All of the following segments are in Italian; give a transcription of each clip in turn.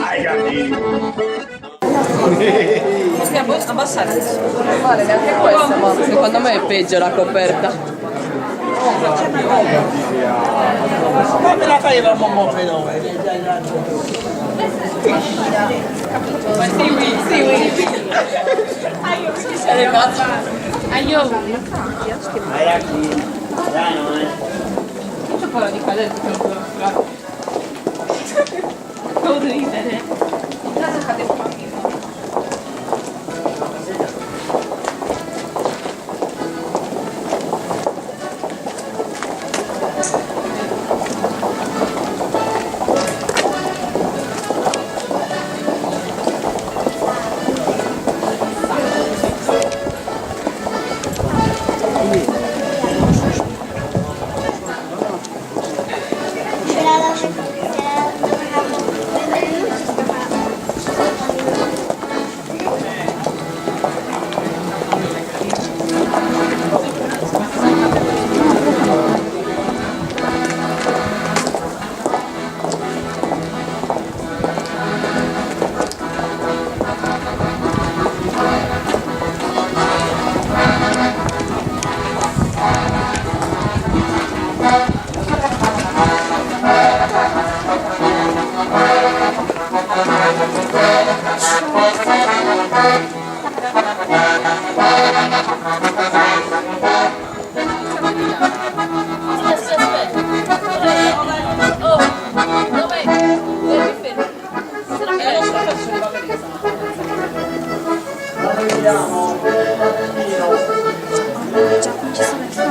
Ai gardini. Possiamo abbassare adesso. Non vale neanche questa, ma secondo me è peggio la coperta. Ma me la fai per un po' dove? Quello di cadere devo ridere. Cosa cade qua?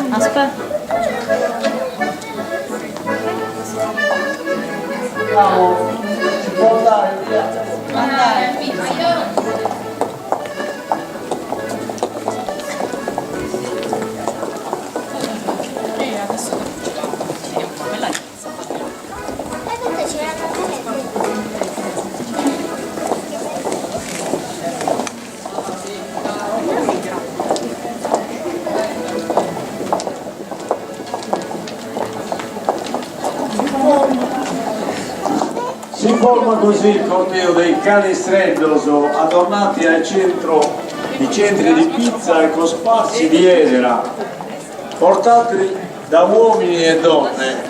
Aspetta. Si può andare via. Si forma così il corteo dei Canestreddoso, adornati ai centri di pizza e cosparsi di edera, portati da uomini e donne,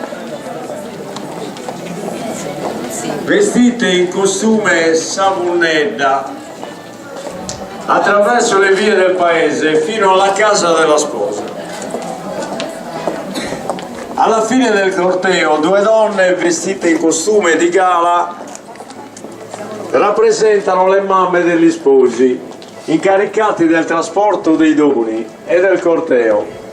vestite in costume savunnedda, attraverso le vie del paese fino alla casa della sposa. Alla fine del corteo, due donne vestite in costume di gala rappresentano le mamme degli sposi, incaricati del trasporto dei doni e del corteo.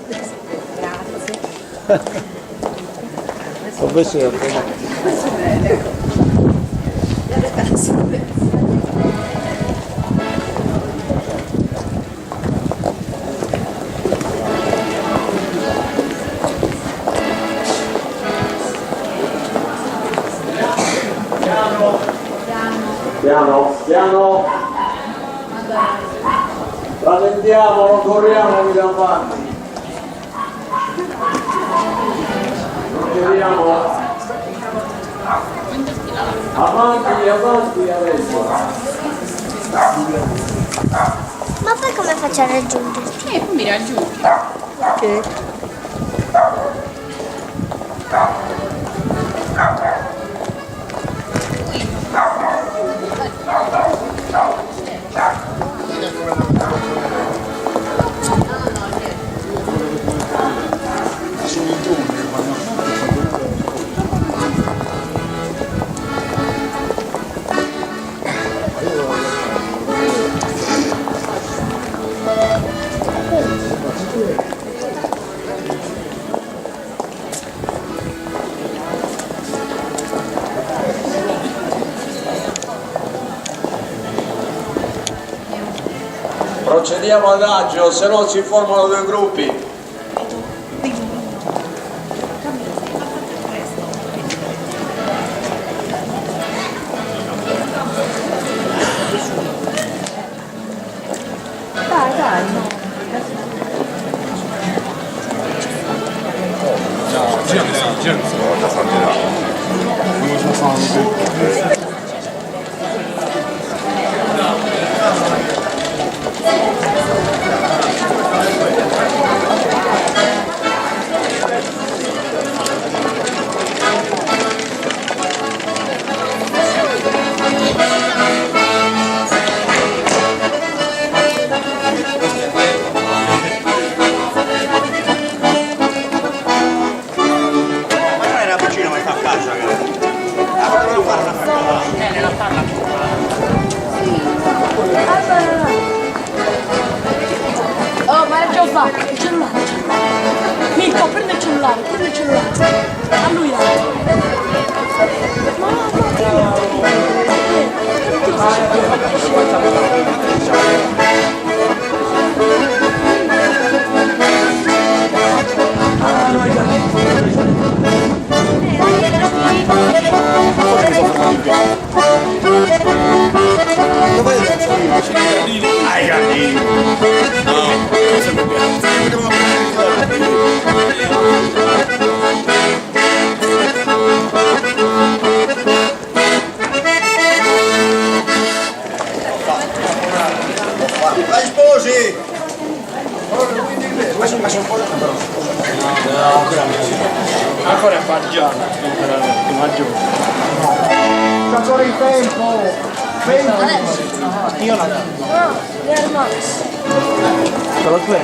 Piano, piano, rallentiamo, non corriamo più avanti, non giriamo, avanti, avanti adesso. Ma poi come faccio a raggiungerti? Poi mi raggiungi. Ok. Procediamo ad agio, se no si formano due gruppi. Dai, dai. Oh, ma che ho fatto? Il cellulare. Mirko, prendi il cellulare, prendi il cellulare. A lui Ai giardini. Vai sposi! Ancora è paggiano, di maggiore. C'è ancora il tempo. Io la No, Air Max. Solo tu?